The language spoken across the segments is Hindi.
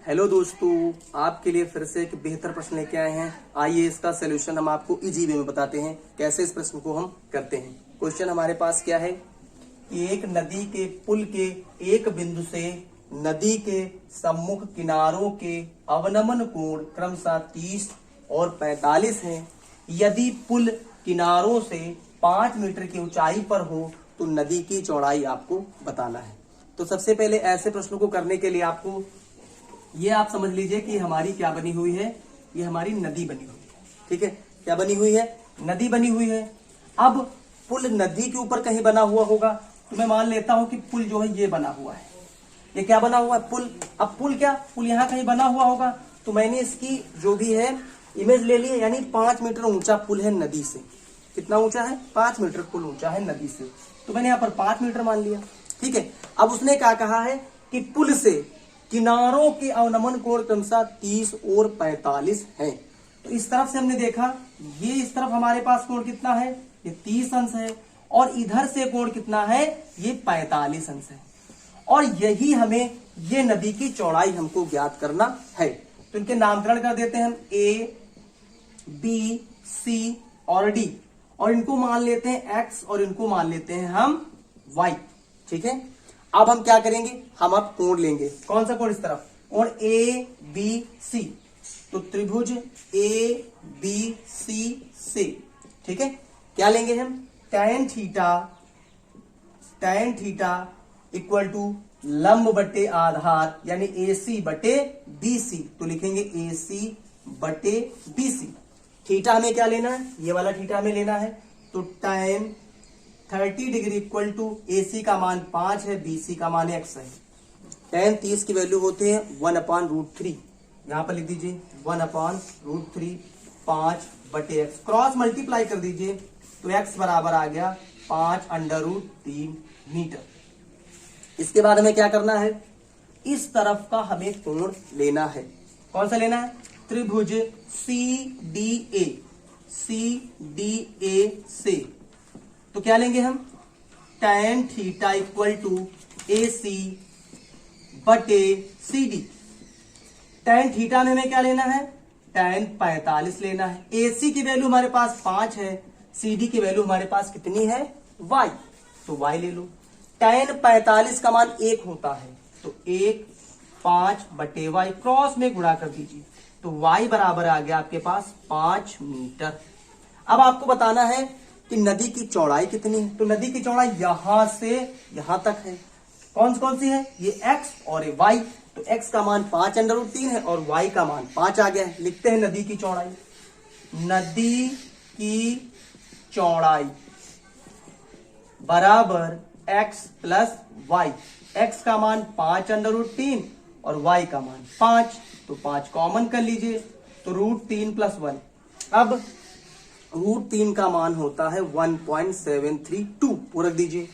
हेलो दोस्तों, आपके लिए फिर से एक बेहतर प्रश्न लेके आए हैं। आइए इसका सलूशन हम आपको इजी वे में बताते हैं कैसे इस प्रश्न को हम करते हैं। क्वेश्चन हमारे पास क्या है कि एक नदी के पुल के एक बिंदु से नदी के सम्मुख किनारों के अवनमन कोण क्रमशः 30 और 45 हैं। यदि पुल किनारों से 5 मीटर की ऊंचाई पर हो तो नदी की चौड़ाई आपको बताना है। तो सबसे पहले ऐसे प्रश्नों को करने के लिए आपको ये आप समझ लीजिए कि हमारी क्या बनी हुई है, ये हमारी नदी बनी हुई है। ठीक है, क्या बनी हुई है? नदी बनी हुई है। अब पुल नदी के ऊपर कहीं बना हुआ होगा तो मैं मान लेता हूं कि पुल जो है ये बना हुआ है। ये क्या बना हुआ है? पुल। अब पुल क्या, पुल यहाँ कहीं बना हुआ होगा तो मैंने इसकी जो भी है इमेज ले ली है, यानी 5 मीटर ऊंचा पुल है नदी से। कितना ऊंचा है? 5 मीटर पुल ऊंचा है नदी से, तो मैंने यहाँ पर 5 मीटर मान लिया। ठीक है, अब उसने क्या कहा है कि पुल से किनारों के अवनमन कोण क्रमशः 30 और 45 है। तो इस तरफ से हमने देखा, ये इस तरफ हमारे पास कोण कितना है? ये 30 अंश है, और इधर से कोण कितना है? ये 45 अंश है। और यही हमें ये नदी की चौड़ाई हमको ज्ञात करना है। तो इनके नामकरण कर देते हैं हम A, B, C और D, और इनको मान लेते हैं X और इनको मान लेते हैं हम Y। ठीक है, अब हम क्या करेंगे, हम अब कोण लेंगे। कौन सा कोण? इस तरफ कोण ABC। तो त्रिभुज ABC से, ठीक है, क्या लेंगे हम? tan थीटा इक्वल टू लंब बटे आधार, यानी AC बटे BC। तो लिखेंगे AC बटे BC। थीटा हमें क्या लेना है? ये वाला थीटा हमें लेना है। तो tan 30 degree equal to AC का मान 5 है, BC का मान x है। tan 30 की वैल्यू होते हैं 1/√3। यहां पर लिख दीजिए 1/√3, 5 बटे x। क्रॉस मल्टीप्लाई कर दीजिए तो x बराबर आ गया 5√3 मीटर। इसके बाद हमें क्या करना है? इस तरफ का हमें कोण लेना है। कौन सा लेना है? त्रिभुज CDA से। तो क्या लेंगे हम? tan theta equal to AC बटे CD। tan थीटा में हमें क्या लेना है? tan 45 लेना है। AC की वैल्यू हमारे पास 5 है, CD की वैल्यू हमारे पास कितनी है? Y। तो Y ले लो। tan 45 का मान 1 होता है, तो 1 5 बटे Y, क्रॉस में गुणा कर दीजिए तो Y बराबर आ गया आपके पास 5 मीटर। अब आपको बताना है कि नदी की चौड़ाई कितनी है। तो नदी की चौड़ाई यहां से यहां तक है। कौन सी है? ये x और ये y। तो x का मान 5√3 है और y का मान 5 आ गया है। लिखते हैं नदी की चौड़ाई। नदी की चौड़ाई बराबर x प्लस y। x का मान 5√3 और y का मान 5, तो 5 कॉमन कर लीजिए तो √3 + 1। अब √3 का मान होता है 1.732, वो रख दीजिए।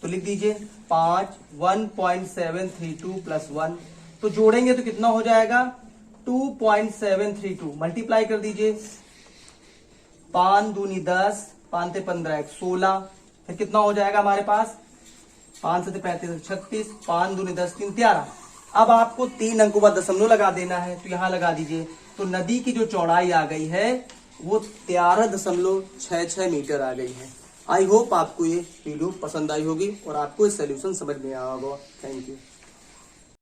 तो लिख दीजिए 1.732 + 1। तो जोड़ेंगे तो कितना हो जाएगा? 2.732। मल्टीप्लाई कर दीजिए, 5 दूनी 10, 5 से 15 16। फिर कितना हो जाएगा हमारे पास? 5 से 35 36, 5 दूनी 10 3 13। अब आपको 3 अंकों का दशमलव लगा देना है, तो यहां लगा दीजिए। तो नदी की जो चौड़ाई आ गई है वो 13.66 मीटर आ गई है। आई होप आपको ये वीडियो पसंद आई होगी और आपको ये सोल्यूशन समझ में आया होगा। Thank you.